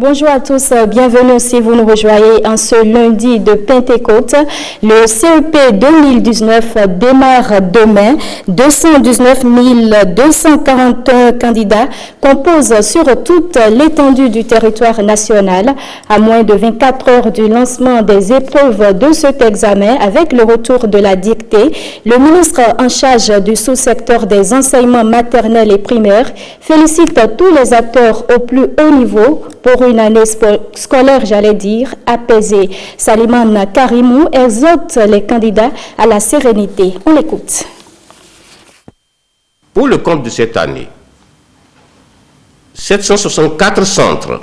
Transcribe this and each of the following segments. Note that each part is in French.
Bonjour à tous, bienvenue si vous nous rejoignez en ce lundi de Pentecôte. Le CEP 2019 démarre demain. 219 241 candidats composent sur toute l'étendue du territoire national. À moins de 24 heures du lancement des épreuves de cet examen, avec le retour de la dictée, le ministre en charge du sous-secteur des enseignements maternels et primaires félicite tous les acteurs au plus haut niveau pour une année scolaire, apaisée. Salimane Karimou exhorte les candidats à la sérénité. On l'écoute. Pour le compte de cette année, 764 centres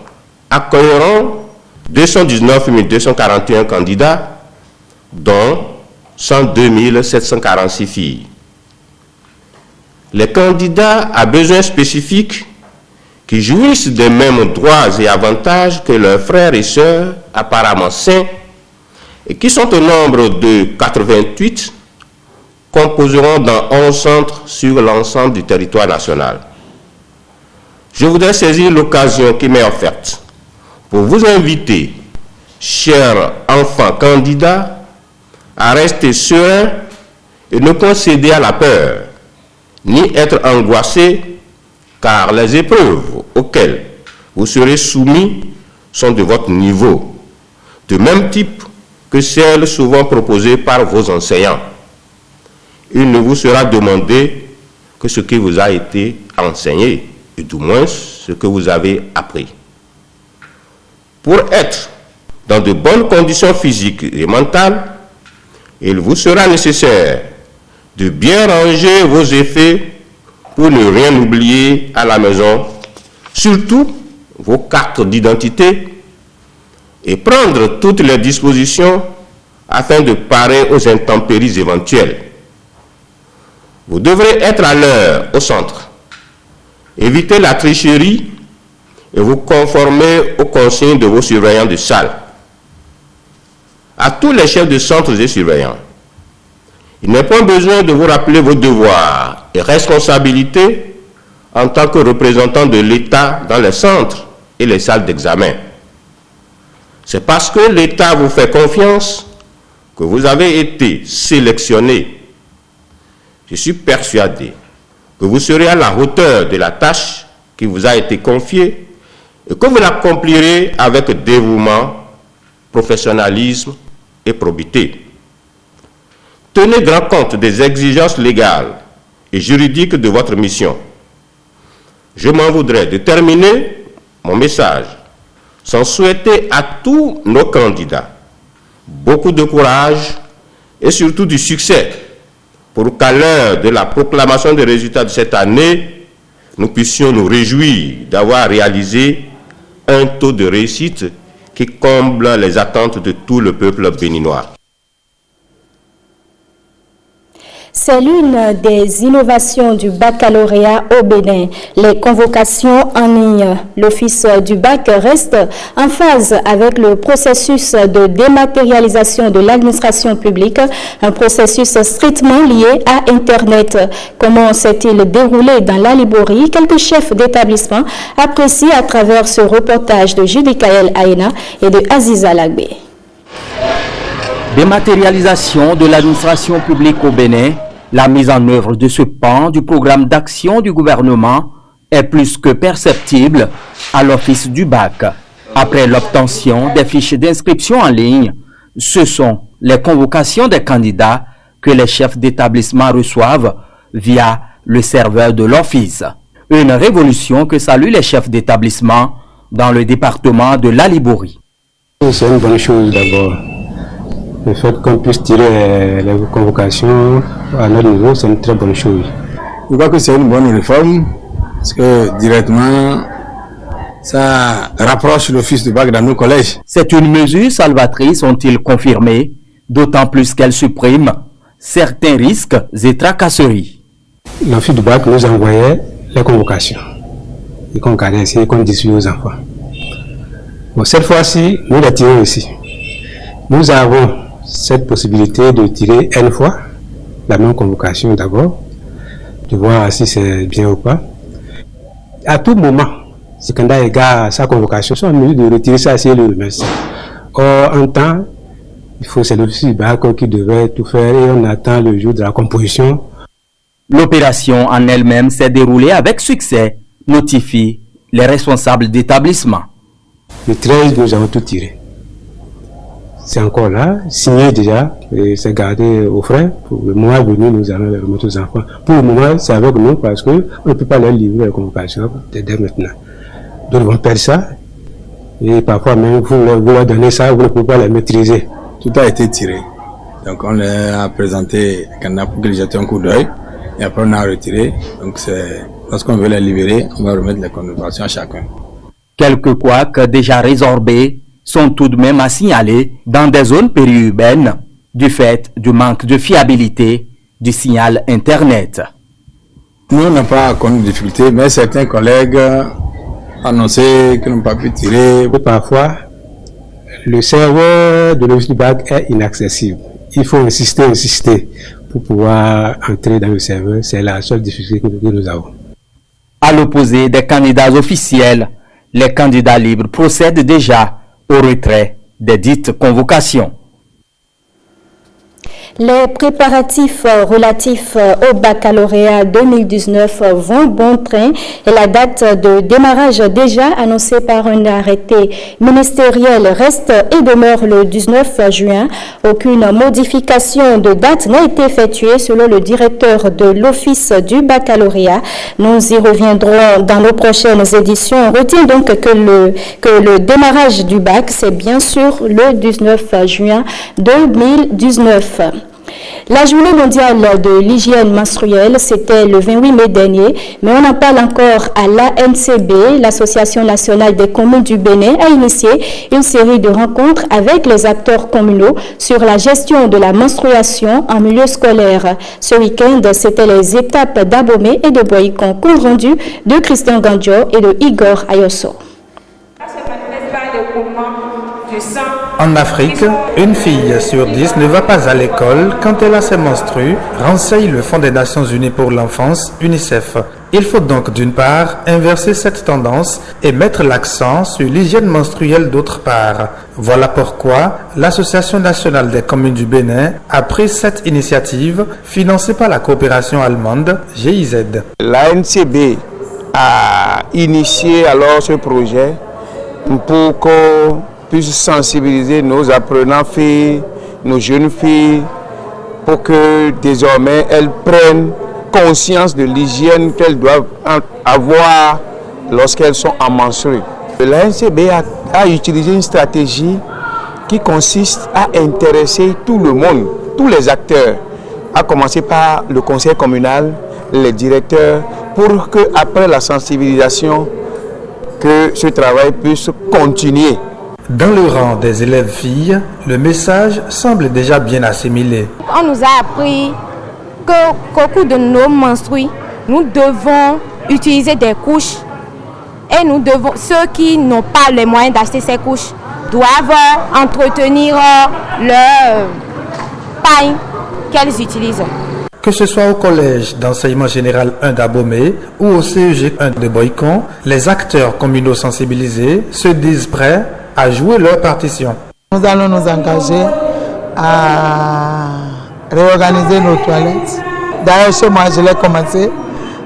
accueilleront 219 241 candidats, dont 102 746 filles. Les candidats à besoins spécifiques qui jouissent des mêmes droits et avantages que leurs frères et sœurs apparemment sains et qui sont au nombre de 88, composeront dans 11 centres sur l'ensemble du territoire national. Je voudrais saisir l'occasion qui m'est offerte pour vous inviter, chers enfants candidats, à rester sereins et ne pas céder à la peur, ni être angoissés, car les épreuves auxquelles vous serez soumis sont de votre niveau, de même type que celles souvent proposées par vos enseignants. Il ne vous sera demandé que ce qui vous a été enseigné, et du moins ce que vous avez appris. Pour être dans de bonnes conditions physiques et mentales, il vous sera nécessaire de bien ranger vos effets pour ne rien oublier à la maison, surtout vos cartes d'identité, et prendre toutes les dispositions afin de parer aux intempéries éventuelles. Vous devrez être à l'heure au centre, éviter la tricherie et vous conformer aux consignes de vos surveillants de salle. À tous les chefs de centres et surveillants, il n'est pas besoin de vous rappeler vos devoirs et responsabilités en tant que représentant de l'État dans les centres et les salles d'examen. C'est parce que l'État vous fait confiance que vous avez été sélectionné. Je suis persuadé que vous serez à la hauteur de la tâche qui vous a été confiée et que vous l'accomplirez avec dévouement, professionnalisme et probité. Tenez grand compte des exigences légales et juridiques de votre mission. Je m'en voudrais de terminer mon message sans souhaiter à tous nos candidats beaucoup de courage et surtout du succès pour qu'à l'heure de la proclamation des résultats de cette année, nous puissions nous réjouir d'avoir réalisé un taux de réussite qui comble les attentes de tout le peuple béninois. C'est l'une des innovations du baccalauréat au Bénin. Les convocations en ligne. L'office du bac reste en phase avec le processus de dématérialisation de l'administration publique, un processus strictement lié à Internet. Comment s'est-il déroulé dans la Liborie? Quelques chefs d'établissement apprécient à travers ce reportage de Judy Kael Aena et de Aziza Lagbe. Dématérialisation de l'administration publique au Bénin. La mise en œuvre de ce pan du programme d'action du gouvernement est plus que perceptible à l'office du bac. Après l'obtention des fiches d'inscription en ligne, ce sont les convocations des candidats que les chefs d'établissement reçoivent via le serveur de l'office. Une révolution que saluent les chefs d'établissement dans le département de la Liborie. C'est une bonne chose d'abord. Le fait qu'on puisse tirer les convocations à notre niveau, c'est une très bonne chose. Je crois que c'est une bonne réforme, parce que directement, ça rapproche l'office du bac dans nos collèges. C'est une mesure salvatrice, ont-ils confirmé, d'autant plus qu'elle supprime certains risques et tracasseries. L'office du bac nous envoyait les convocations, et qu'on gardait ici et qu'on distribue aux enfants. Bon, cette fois-ci, nous les tirons ici. Nous avons cette possibilité de tirer une fois la même convocation d'abord, de voir si c'est bien ou pas. À tout moment, ce candidat égare sa convocation, sont en mesure de retirer ça si le remercie. Or, en temps, c'est l'office du bac qui devait tout faire et on attend le jour de la composition. L'opération en elle-même s'est déroulée avec succès, notifient les responsables d'établissement. Le 13, nous avons tout tiré. C'est encore là, signé déjà, et c'est gardé au frais. Pour le moment venu, nous allons les remettre aux enfants. Pour le moment, c'est avec nous parce qu'on ne peut pas leur livrer la convocation dès maintenant. Nous devons perdre ça. Et parfois même, vous leur donnez ça, vous ne pouvez pas les maîtriser. Tout a été tiré. Donc on leur a présenté le candidat pour qu'ils jettent un coup d'œil. Et après on a retiré. Donc lorsqu'on veut les libérer, on va remettre les convocations à chacun. Quelques couacs déjà résorbés sont tout de même à signaler dans des zones périurbaines du fait du manque de fiabilité du signal Internet. Nous, on n'a pas connu de difficultés, mais certains collègues annoncé qu'ils n'ont pas pu tirer. Et parfois, le serveur de l'office du bac est inaccessible. Il faut insister pour pouvoir entrer dans le serveur. C'est la seule difficulté que nous avons. À l'opposé des candidats officiels, les candidats libres procèdent déjà au retrait des dites convocations. Les préparatifs relatifs au baccalauréat 2019 vont bon train et la date de démarrage déjà annoncée par un arrêté ministériel reste et demeure le 19 juin. Aucune modification de date n'a été effectuée selon le directeur de l'Office du baccalauréat. Nous y reviendrons dans nos prochaines éditions. On retient donc que le démarrage du bac, c'est bien sûr le 19 juin 2019. La journée mondiale de l'hygiène menstruelle, c'était le 28 mai dernier, mais on en parle encore à l'ANCB. L'Association nationale des communes du Bénin a initié une série de rencontres avec les acteurs communaux sur la gestion de la menstruation en milieu scolaire. Ce week-end, c'était les étapes d'Abomey et de Boycon, compte rendu de Christian Gandjo et de Igor Ayoso. En Afrique, une fille sur 10 ne va pas à l'école quand elle a ses menstrues, renseigne le Fonds des Nations Unies pour l'enfance, UNICEF. Il faut donc d'une part inverser cette tendance et mettre l'accent sur l'hygiène menstruelle d'autre part. Voilà pourquoi l'Association nationale des communes du Bénin a pris cette initiative financée par la coopération allemande GIZ. L'ANCB a initié alors ce projet pour qu'on puisse sensibiliser nos apprenants filles, nos jeunes filles, pour que désormais elles prennent conscience de l'hygiène qu'elles doivent avoir lorsqu'elles sont en menstrues. L'ANCB a utilisé une stratégie qui consiste à intéresser tout le monde, tous les acteurs, à commencer par le conseil communal, les directeurs, pour que après la sensibilisation, que ce travail puisse continuer. Dans le rang des élèves filles, le message semble déjà bien assimilé. On nous a appris qu'au cours de nos menstrues, nous devons utiliser des couches et ceux qui n'ont pas les moyens d'acheter ces couches doivent entretenir leur paille qu'elles utilisent. Que ce soit au collège d'enseignement général 1 d'Abomey ou au CEG 1 de Boycon, les acteurs communaux sensibilisés se disent prêts à jouer leur partition. Nous allons nous engager à réorganiser nos toilettes. D'ailleurs, chez moi, je l'ai commencé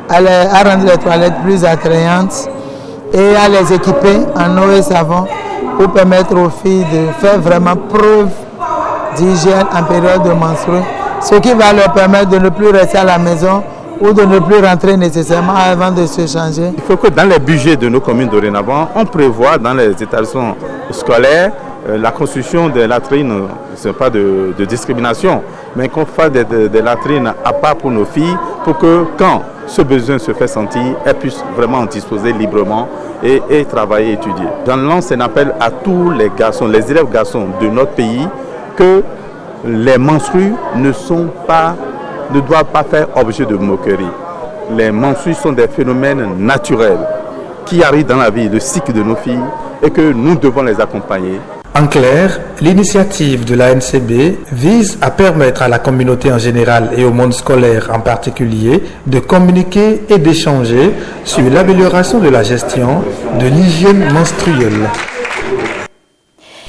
à rendre les toilettes plus attrayantes et à les équiper en eau et savon pour permettre aux filles de faire vraiment preuve d'hygiène en période de menstrues, ce qui va leur permettre de ne plus rester à la maison ou de ne plus rentrer nécessairement avant de se changer. Il faut que dans les budgets de nos communes dorénavant, on prévoit dans les établissements scolaires la construction des latrines. Ce n'est pas de discrimination, mais qu'on fasse des latrines à part pour nos filles, pour que quand ce besoin se fait sentir, elles puissent vraiment en disposer librement et travailler, étudier. J'en lance un appel à tous les garçons, les élèves garçons de notre pays, que les menstrues ne doivent pas faire objet de moquerie. Les menstrues sont des phénomènes naturels qui arrivent dans la vie, le cycle de nos filles, et que nous devons les accompagner. En clair, l'initiative de la NCB vise à permettre à la communauté en général et au monde scolaire en particulier de communiquer et d'échanger sur l'amélioration de la gestion de l'hygiène menstruelle.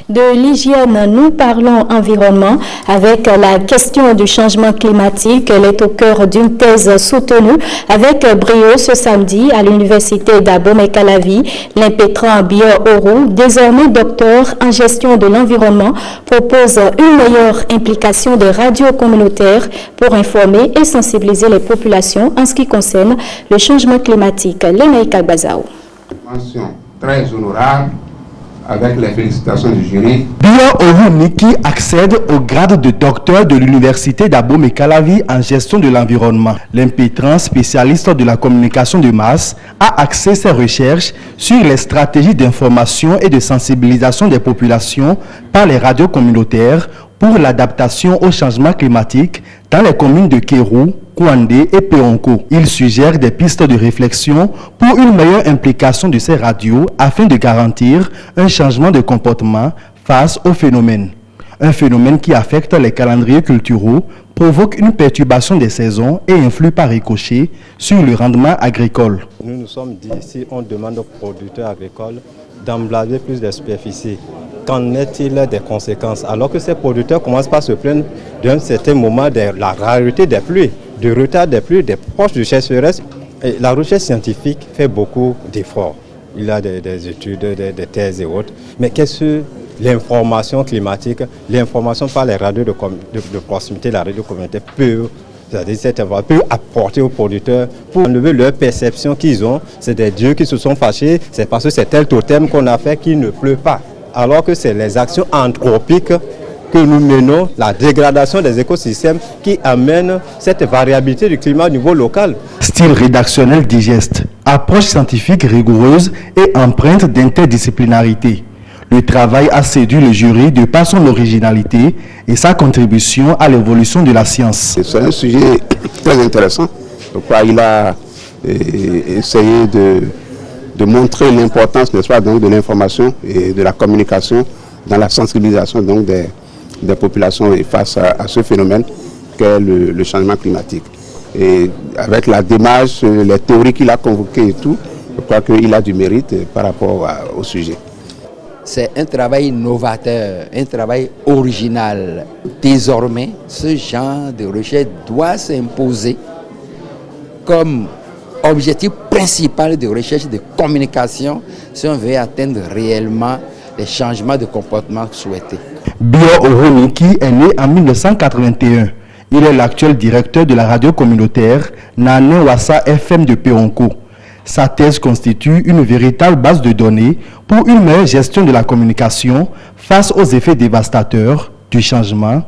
De l'hygiène, nous parlons environnement avec la question du changement climatique. Elle est au cœur d'une thèse soutenue avec brio ce samedi à l'université d'Abomey-Calavi. L'impétrant Bio-Oro, désormais docteur en gestion de l'environnement, propose une meilleure implication des radios communautaires pour informer et sensibiliser les populations en ce qui concerne le changement climatique. Lenaïka Bazao. Mention très honorable avec les félicitations du jury. Bio-Oro Niki accède au grade de docteur de l'université d'Abomey-Calavi en gestion de l'environnement. L'impétrant spécialiste de la communication de masse a axé ses recherches sur les stratégies d'information et de sensibilisation des populations par les radios communautaires pour l'adaptation au changement climatique dans les communes de Kérou, Kouandé et Péonko. Il suggère des pistes de réflexion pour une meilleure implication de ces radios afin de garantir un changement de comportement face au phénomène. Un phénomène qui affecte les calendriers culturels, provoque une perturbation des saisons et influe par ricochet sur le rendement agricole. Nous nous sommes dit, si on demande aux producteurs agricoles d'emblader plus de superficie, qu'en est-il des conséquences? Alors que ces producteurs commencent par se plaindre d'un certain moment de la rareté des pluies, du retard des pluies, des proches de sécheresse. Et la recherche scientifique fait beaucoup d'efforts. Il y a des études, des thèses et autres. Mais qu'est-ce que l'information climatique, l'information par les radios de proximité, la radio communautaire peut apporter aux producteurs pour enlever leur perception qu'ils ont? C'est des dieux qui se sont fâchés, c'est parce que c'est tel totem qu'on a fait qu'il ne pleut pas. Alors que c'est les actions anthropiques que nous menons, la dégradation des écosystèmes qui amène cette variabilité du climat au niveau local. Style rédactionnel digeste, approche scientifique rigoureuse et empreinte d'interdisciplinarité. Le travail a séduit le jury de par son originalité et sa contribution à l'évolution de la science. C'est un sujet très intéressant. Pourquoi il a essayé de montrer l'importance, n'est-ce pas, donc, de l'information et de la communication dans la sensibilisation donc, des populations face à ce phénomène qu'est le changement climatique. Et avec la démarche, les théories qu'il a convoquées et tout, je crois qu'il a du mérite par rapport au sujet. C'est un travail novateur, un travail original. Désormais, ce genre de recherche doit s'imposer comme objectif principal de recherche de communication si on veut atteindre réellement les changements de comportement souhaités. Bio-Oro Niki est né en 1981. Il est l'actuel directeur de la radio communautaire Nane Wassa FM de Péonko. Sa thèse constitue une véritable base de données pour une meilleure gestion de la communication face aux effets dévastateurs du changement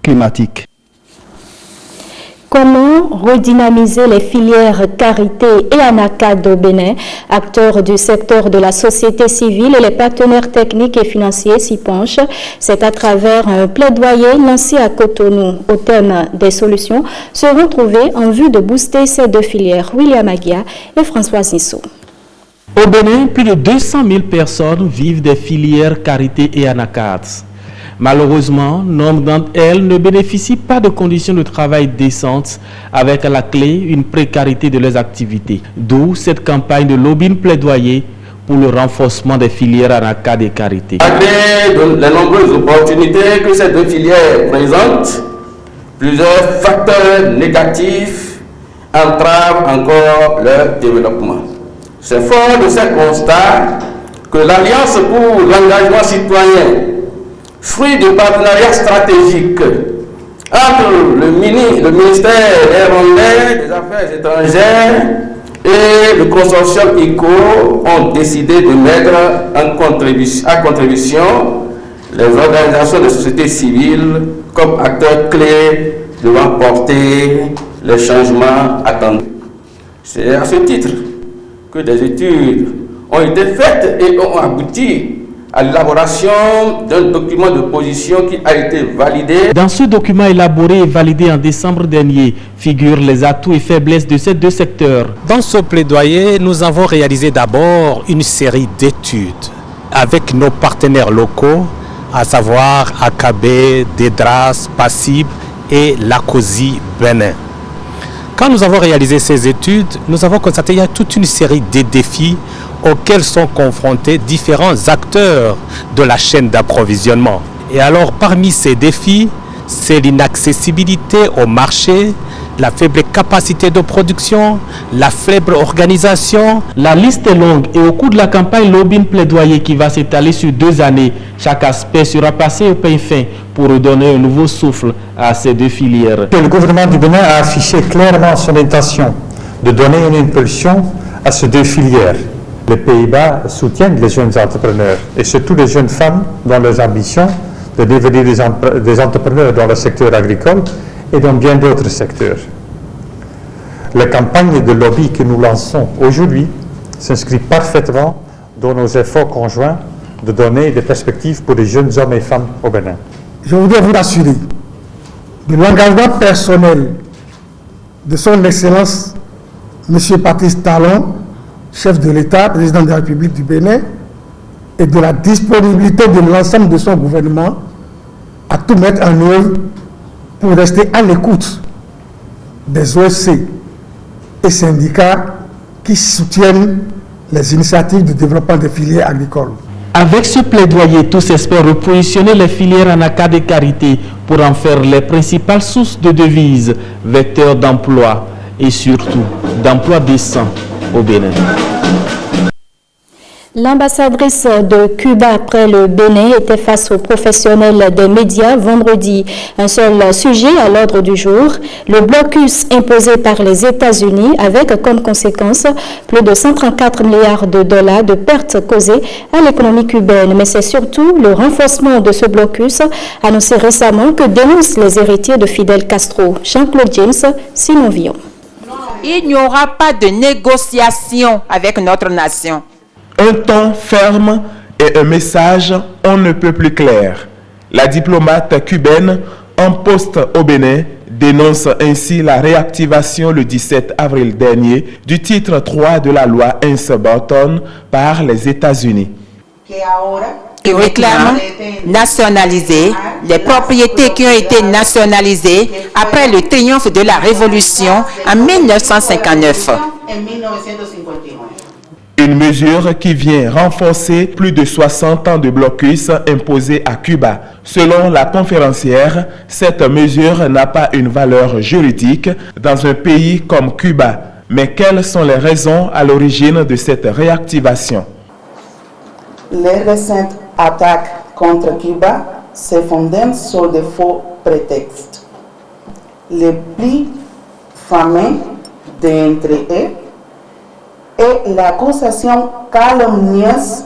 climatique. Comment redynamiser les filières Carité et ANACAD au Bénin? Acteurs du secteur de la société civile et les partenaires techniques et financiers s'y penchent. C'est à travers un plaidoyer lancé à Cotonou au thème des solutions seront trouvées en vue de booster ces deux filières. William Aguia et François Nissou. Au Bénin, plus de 200 000 personnes vivent des filières Carité et ANACAD. Malheureusement, nombre d'entre elles ne bénéficient pas de conditions de travail décentes, avec à la clé une précarité de leurs activités. D'où cette campagne de lobbying plaidoyer pour le renforcement des filières ANACAD et Carité. Malgré les nombreuses opportunités que ces deux filières présentent, plusieurs facteurs négatifs entravent encore leur développement. C'est fort de ces constats que l'Alliance pour l'engagement citoyen, fruit de partenariats stratégiques entre le ministère néerlandais des Affaires étrangères et le consortium ICO ont décidé de mettre à contribution les organisations de société civile comme acteurs clés devant porter les changements attendus. C'est à ce titre que des études ont été faites et ont abouti à l'élaboration d'un document de position qui a été validé. Dans ce document élaboré et validé en décembre dernier, figurent les atouts et faiblesses de ces deux secteurs. Dans ce plaidoyer, nous avons réalisé d'abord une série d'études avec nos partenaires locaux à savoir Akabé, Dédras, Passib et Lakosi Bénin. Quand nous avons réalisé ces études, nous avons constaté qu'il y a toute une série de défis auxquels sont confrontés différents acteurs de la chaîne d'approvisionnement. Et alors, parmi ces défis, c'est l'inaccessibilité au marché, la faible capacité de production, la faible organisation. La liste est longue et au cours de la campagne Lobbying Plaidoyer qui va s'étaler sur 2 années, chaque aspect sera passé au peigne fin pour redonner un nouveau souffle à ces 2 filières. Le gouvernement du Bénin a affiché clairement son intention de donner une impulsion à ces 2 filières. Les Pays-Bas soutiennent les jeunes entrepreneurs et surtout les jeunes femmes dans leurs ambitions de devenir des entrepreneurs dans le secteur agricole et dans bien d'autres secteurs. La campagne de lobby que nous lançons aujourd'hui s'inscrit parfaitement dans nos efforts conjoints de donner des perspectives pour les jeunes hommes et femmes au Bénin. Je voudrais vous rassurer de l'engagement personnel de son Excellence M. Patrice Talon, chef de l'État, président de la République du Bénin, et de la disponibilité de l'ensemble de son gouvernement à tout mettre en œuvre pour rester à l'écoute des OSC et syndicats qui soutiennent les initiatives de développement des filières agricoles. Avec ce plaidoyer, tous espèrent repositionner les filières anacarde et karité pour en faire les principales sources de devises, vecteurs d'emploi et surtout d'emplois décents au Bénin. L'ambassadrice de Cuba après le Bénin était face aux professionnels des médias vendredi. Un seul sujet à l'ordre du jour, le blocus imposé par les États-Unis avec comme conséquence plus de 134 milliards de dollars de pertes causées à l'économie cubaine. Mais c'est surtout le renforcement de ce blocus annoncé récemment que dénoncent les héritiers de Fidel Castro. Jean-Claude James, Simon Villon. Il n'y aura pas de négociation avec notre nation. Un ton ferme et un message on ne peut plus clair. La diplomate cubaine en poste au Bénin dénonce ainsi la réactivation le 17 avril dernier du titre 3 de la loi Ince-Burton par les États-Unis. Qui réclame nationaliser les propriétés qui ont été nationalisées après le triomphe de la Révolution en 1959. Une mesure qui vient renforcer plus de 60 ans de blocus imposés à Cuba. Selon la conférencière, cette mesure n'a pas une valeur juridique dans un pays comme Cuba. Mais quelles sont les raisons à l'origine de cette réactivation? Les récentes attaques contre Cuba se fondent sur de faux prétextes. Le plus fameux d'entre eux et l'accusation calomnieuse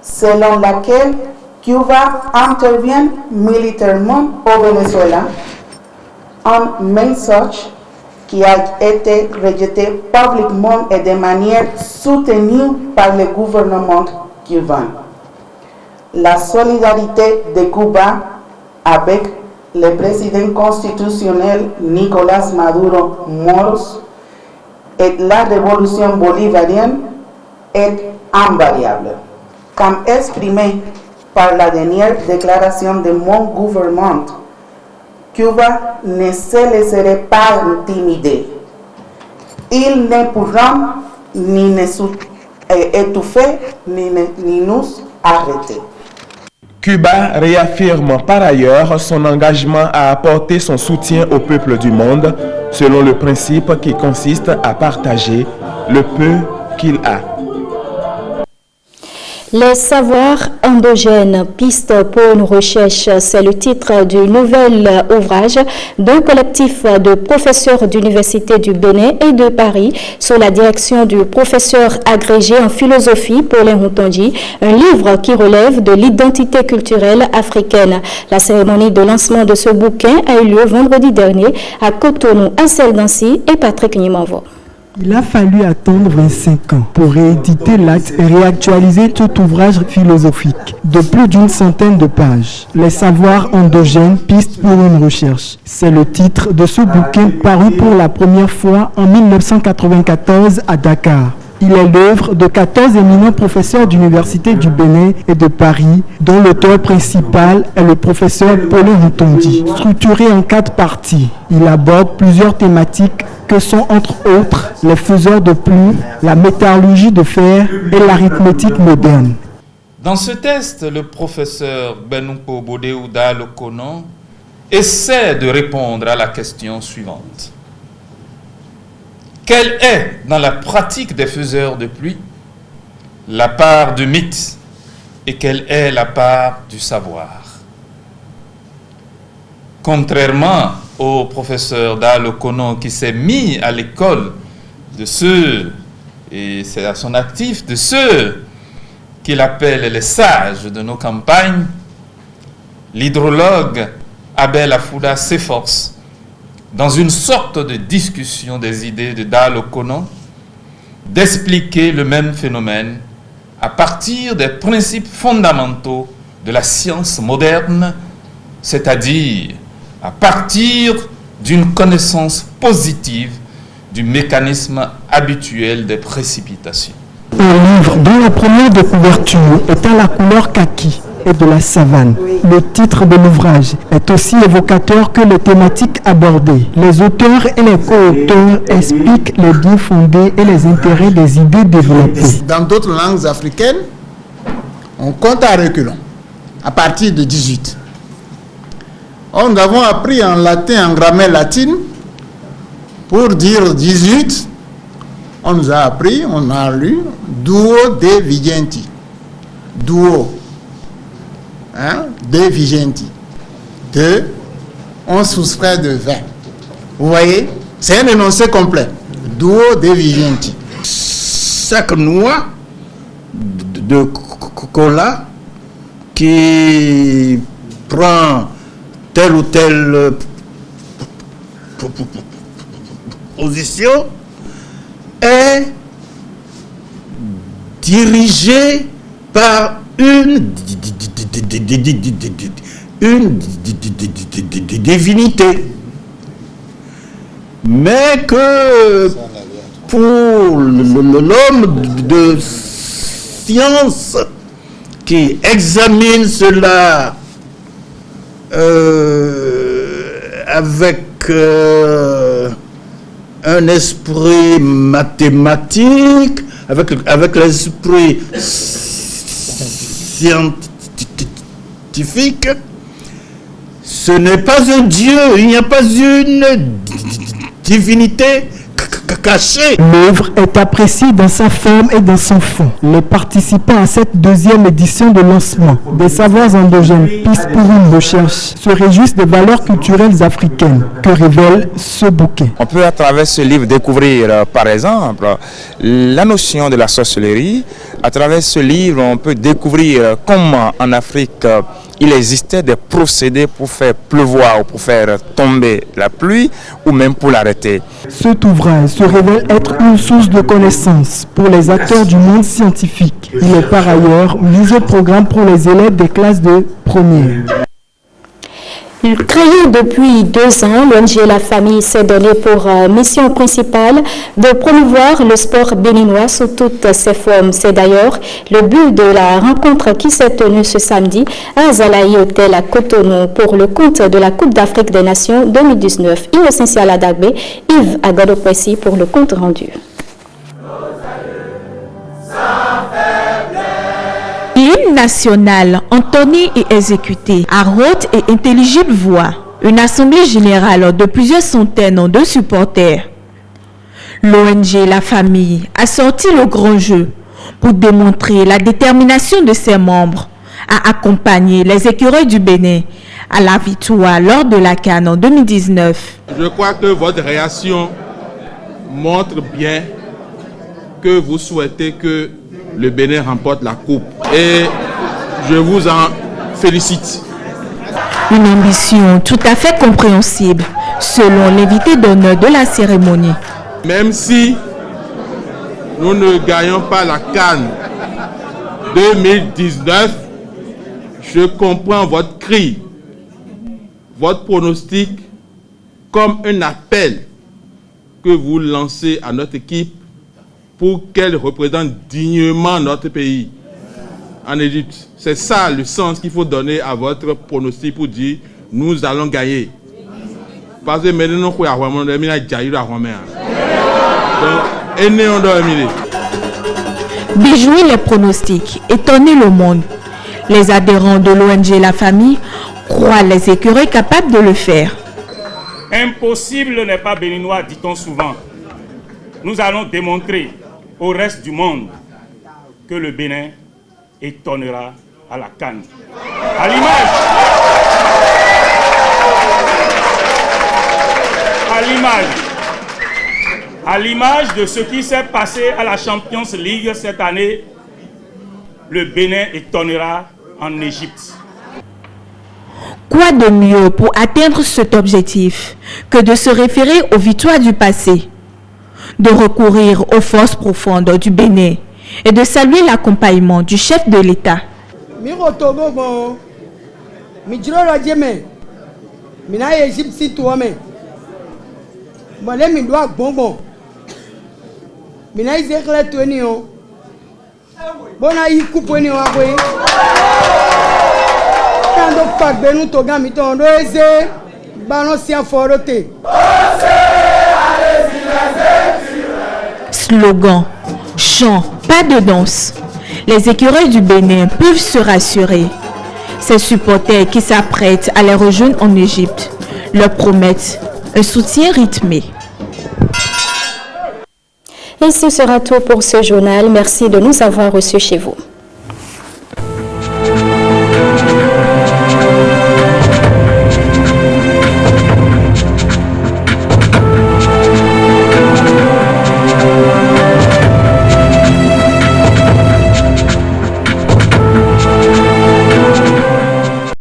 selon laquelle Cuba intervient militairement au Venezuela, un message qui a été rejeté publiquement et de manière soutenue par le gouvernement cubain. La solidarité de Cuba avec le président constitutionnel Nicolás Maduro Moros et la révolution bolivarienne est invariable. Comme exprimé par la dernière déclaration de mon gouvernement, Cuba ne se laisserait pas intimider. Ils ne pourront ni nous étouffer ni nous arrêter. Cuba réaffirme par ailleurs son engagement à apporter son soutien au peuple du monde selon le principe qui consiste à partager le peu qu'il a. Les savoirs endogènes, piste pour une recherche, c'est le titre du nouvel ouvrage d'un collectif de professeurs d'université du Bénin et de Paris sous la direction du professeur agrégé en philosophie Paulin Routondi, un livre qui relève de l'identité culturelle africaine. La cérémonie de lancement de ce bouquin a eu lieu vendredi dernier à Cotonou, Ansel Dancy et Patrick Nimanvo. Il a fallu attendre 25 ans pour rééditer l'acte et réactualiser tout ouvrage philosophique de plus d'une centaine de pages. Les savoirs endogènes, pistes pour une recherche. C'est le titre de ce bouquin paru pour la première fois en 1994 à Dakar. Il est l'œuvre de 14 éminents professeurs d'université du Bénin et de Paris, dont l'auteur principal est le professeur Paulin Mutondi. Structuré en 4 parties, il aborde plusieurs thématiques que sont entre autres les faiseurs de pluie, la métallurgie de fer et l'arithmétique moderne. Dans ce test, le professeur Benouko Bodéouda Lokonon essaie de répondre à la question suivante. Quelle est, dans la pratique des faiseurs de pluie, la part du mythe et quelle est la part du savoir? Contrairement au professeur Dalokonon qui s'est mis à l'école de ceux, et c'est à son actif, de ceux qu'il appelle les sages de nos campagnes, l'hydrologue Abel Afouda s'efforce, dans une sorte de discussion des idées de Dalokonon, d'expliquer le même phénomène à partir des principes fondamentaux de la science moderne, c'est-à-dire à partir d'une connaissance positive du mécanisme habituel des précipitations. Un livre dont la première de couverture est à la couleur kaki et de la savane. Le titre de l'ouvrage est aussi évocateur que les thématiques abordées. Les auteurs et les co-auteurs expliquent les biens fondés et les intérêts des idées développées. Dans d'autres langues africaines, on compte à reculons, à partir de 18. Nous avons appris en latin, en grammaire latine, pour dire 18, on nous a appris, on a lu duo de vigenti. Duo, de vigenti. 2, on soustrait de 20. Vous voyez, c'est un énoncé complet. Duo de vigenti. Chaque noix de cola qui prend telle ou telle position est dirigée par une divinité. Mais que pour l'homme de science qui examine cela avec un esprit mathématique, avec l'esprit scientifique, ce n'est pas un Dieu, il n'y a pas une divinité cachée. L'œuvre est appréciée dans sa forme et dans son fond. Les participants à cette deuxième édition de lancement des savoirs endogènes, piste pour une recherche, se réjouissent des valeurs culturelles africaines que révèle ce bouquet. On peut à travers ce livre découvrir par exemple la notion de la sorcellerie. À travers ce livre, on peut découvrir comment en Afrique il existait des procédés pour faire pleuvoir ou pour faire tomber la pluie ou même pour l'arrêter. Cet ouvrage se révèle être une source de connaissances pour les acteurs du monde scientifique. Il est par ailleurs mis au programme pour les élèves des classes de première. Créé depuis 2 ans, l'ONG La Famille s'est donné pour mission principale de promouvoir le sport béninois sous toutes ses formes. C'est d'ailleurs le but de la rencontre qui s'est tenue ce samedi à Zalaï Hôtel à Cotonou pour le compte de la Coupe d'Afrique des Nations 2019. Innocent Aladagbe, Yves Agadopessi pour le compte rendu. L'hymne national, entonné et exécuté à haute et intelligible voix. Une assemblée générale de plusieurs centaines de supporters. L'ONG La Famille a sorti le grand jeu pour démontrer la détermination de ses membres à accompagner les écureuils du Bénin à la victoire lors de la CAN en 2019. Je crois que votre réaction montre bien que vous souhaitez que le Bénin remporte la coupe et je vous en félicite. Une ambition tout à fait compréhensible selon l'invité d'honneur de la cérémonie. Même si nous ne gagnons pas la CAN 2019, je comprends votre cri, votre pronostic comme un appel que vous lancez à notre équipe pour qu'elle représente dignement notre pays en Égypte. C'est ça le sens qu'il faut donner à votre pronostic pour dire nous allons gagner. Parce que maintenant, nous avons Bijouer les pronostics, étonner le monde. Les adhérents de l'ONG La Famille croient les écureuils capables de le faire. Impossible n'est pas béninois, dit-on souvent. Nous allons démontrer au reste du monde que le Bénin étonnera à la CAN. À l'image de ce qui s'est passé à la Champions League cette année, le Bénin étonnera en Égypte. Quoi de mieux pour atteindre cet objectif que de se référer aux victoires du passé, de recourir aux forces profondes du Bénin et de saluer l'accompagnement du chef de l'État. Slogan, chant, pas de danse. Les écureuils du Bénin peuvent se rassurer. Ces supporters qui s'apprêtent à les rejoindre en Égypte leur promettent un soutien rythmé. Et ce sera tout pour ce journal. Merci de nous avoir reçus chez vous.